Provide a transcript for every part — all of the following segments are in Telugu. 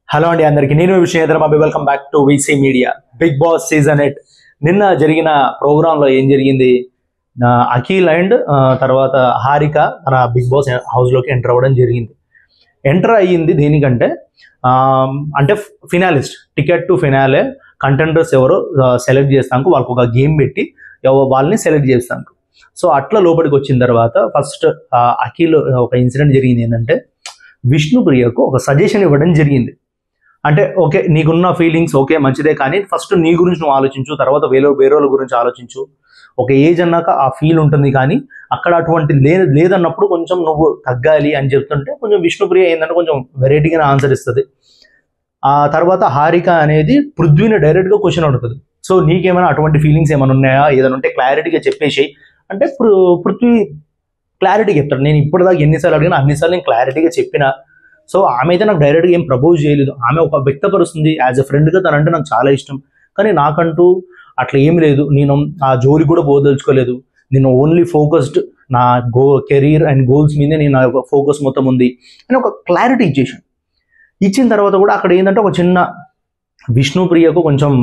హలో అండి అందరికి నేను విషయం Bobby welcome back to VC media. Bigg Boss season 8 నిన్న జరిగిన ప్రోగ్రాంలో ఏం జరిగింది, అఖిల్ అండ్ తర్వాత హారిక మన బిగ్ బాస్ హౌస్లోకి ఎంటర్ అవ్వడం జరిగింది. ఎంటర్ అయ్యింది దేనికంటే అంటే ఫినాలిస్ట్ టికెట్ టు ఫినాలే కంటెండర్స్ ఎవరో సెలెక్ట్ చేస్తాను, వాళ్ళకు ఒక గేమ్ పెట్టి వాళ్ళని సెలెక్ట్ చేస్తాను. సో అట్లా లోపలికి వచ్చిన తర్వాత ఫస్ట్ అఖిల్ ఒక ఇన్సిడెంట్ జరిగింది ఏంటంటే విష్ణుప్రియకు ఒక సజెషన్ ఇవ్వడం జరిగింది. అంటే ఓకే నీకున్న ఫీలింగ్స్ ఓకే మంచిదే, కానీ ఫస్ట్ నీ గురించి నువ్వు ఆలోచించు, తర్వాత వేరే గురించి ఆలోచించు. ఒక ఏజ్ అన్నాక ఆ ఫీల్ ఉంటుంది, కానీ అక్కడ అటువంటి లేదన్నప్పుడు కొంచెం నువ్వు తగ్గాలి అని చెప్తుంటే కొంచెం విష్ణుప్రియ ఏంటంటే కొంచెం వెరైటీగానే ఆన్సర్ ఇస్తుంది. ఆ తర్వాత హారిక అనేది పృథ్వీని డైరెక్ట్గా క్వశ్చన్ అడుగుతుంది. సో నీకేమైనా అటువంటి ఫీలింగ్స్ ఏమైనా ఉన్నాయా, ఏదైనా ఉంటే క్లారిటీగా చెప్పేసి అంటే పృథ్వీ క్లారిటీ చెప్తాడు. నేను ఇప్పటిదాకా ఎన్నిసార్లు అడిగినా అన్నిసార్లు నేను క్లారిటీగా చెప్పిన. సో ఆమె అయితే నాకు డైరెక్ట్గా ఏం ప్రపోజ్ చేయలేదు. ఆమె ఒక వ్యక్తపరుస్తుంది యాజ్ ఎ ఫ్రెండ్గా, తనంటే నాకు చాలా ఇష్టం, కానీ నాకంటూ అట్లా ఏం లేదు, నేను ఆ జోలి కూడా పోదలుచుకోలేదు, నేను ఓన్లీ ఫోకస్డ్ నా కెరీర్ అండ్ గోల్స్ మీదే నేను ఫోకస్ మొత్తం ఉంది అని ఒక క్లారిటీ ఇచ్చేసాను. ఇచ్చిన తర్వాత కూడా అక్కడ ఏంటంటే ఒక చిన్న విష్ణుప్రియకు కొంచెం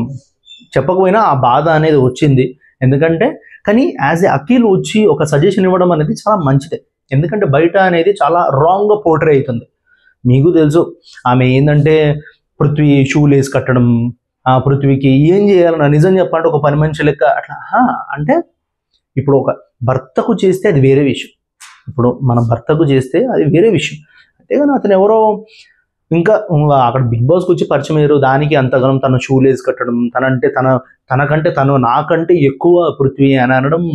చెప్పకపోయినా ఆ బాధ అనేది వచ్చింది. ఎందుకంటే కానీ యాజ్ ఏ అఖిల్ వచ్చి ఒక సజెషన్ ఇవ్వడం అనేది చాలా మంచిదే, ఎందుకంటే బయట అనేది చాలా రాంగ్గా పోర్ట్రే అవుతుంది. మీకు తెలుసు ఆమె ఏంటంటే పృథ్వీ షూ లేస్ కట్టడం, ఆ పృథ్వీకి ఏం చేయాలన్నా నిజం చెప్పాలంటే ఒక పని మనిషి లెక్క అట్లా. అంటే ఇప్పుడు ఒక భర్తకు చేస్తే అది వేరే విషయం, ఇప్పుడు మన భర్తకు చేస్తే అది వేరే విషయం. అంతేగాని అతను ఎవరో ఇంకా అక్కడ బిగ్ బాస్కి వచ్చి పరిచయం అయ్యారు, దానికి అంతగానం తను షూ లేస్ కట్టడం, తనకంటే నాకంటే ఎక్కువ పృథ్వీ అని అనడం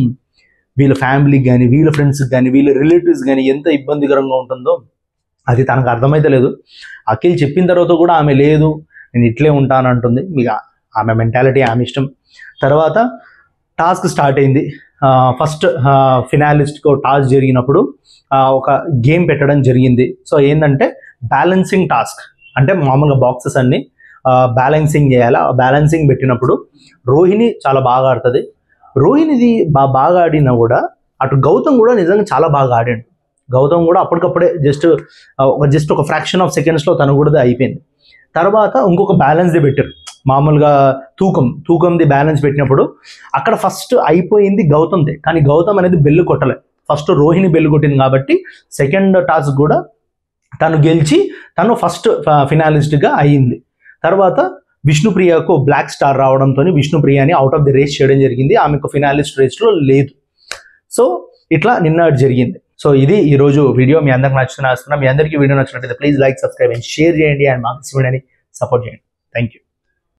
వీళ్ళ ఫ్యామిలీకి కానీ వీళ్ళ ఫ్రెండ్స్కి కానీ వీళ్ళ రిలేటివ్స్ కానీ ఎంత ఇబ్బందికరంగా ఉంటుందో అది తనకు అర్థమైతే లేదు. అఖిల్ చెప్పిన తర్వాత కూడా ఆమె లేదు నేను ఇట్లే ఉంటానంటుంది. మీకు ఆమె మెంటాలిటీ ఆమె ఇష్టం. తర్వాత టాస్క్ స్టార్ట్ అయింది. ఫస్ట్ ఫినాలిస్ట్కి టాస్క్ జరిగినప్పుడు ఒక గేమ్ పెట్టడం జరిగింది. సో ఏంటంటే బ్యాలెన్సింగ్ టాస్క్, అంటే మామూలుగా బాక్సెస్ అన్ని బ్యాలెన్సింగ్ చేయాలి. బ్యాలెన్సింగ్ పెట్టినప్పుడు రోహిణి చాలా బాగా ఆడుతుంది. రోహిణిది బాగా ఆడినా కూడా అటు గౌతమ్ కూడా నిజంగా చాలా బాగా ఆడాడు. గౌతమ్ కూడా అప్పటికప్పుడే జస్ట్ ఒక ఫ్రాక్షన్ ఆఫ్ సెకండ్స్లో తను కూడా అయిపోయింది. తర్వాత ఇంకొక బ్యాలెన్స్ది పెట్టారు, మామూలుగా తూకంది బ్యాలెన్స్ పెట్టినప్పుడు అక్కడ ఫస్ట్ అయిపోయింది గౌతమ్దే, కానీ గౌతమ్ అనేది బెల్లు కొట్టలే. ఫస్ట్ రోహిణి బెల్లు కొట్టింది కాబట్టి సెకండ్ టాస్క్ కూడా తను గెలిచి తను ఫస్ట్ ఫినాలిస్ట్గా అయ్యింది. తర్వాత విష్ణుప్రియకు బ్లాక్ స్టార్ రావడంతో విష్ణుప్రియని అవుట్ ఆఫ్ ది రేస్ చేయడం జరిగింది. ఆమెకు ఫినాలిస్ట్ రేస్లో లేదు. సో ఇట్లా నిన్న జరిగింది. సో ఇది ఈరోజు వీడియో. మీ అందరికి నచ్చుతున్నా. మీ అందరికీ వీడియో నచ్చినట్లయితే please like, subscribe and share చేయండి అండ్ మాకు వీడియోని సపోర్ట్ చేయండి. Thank you.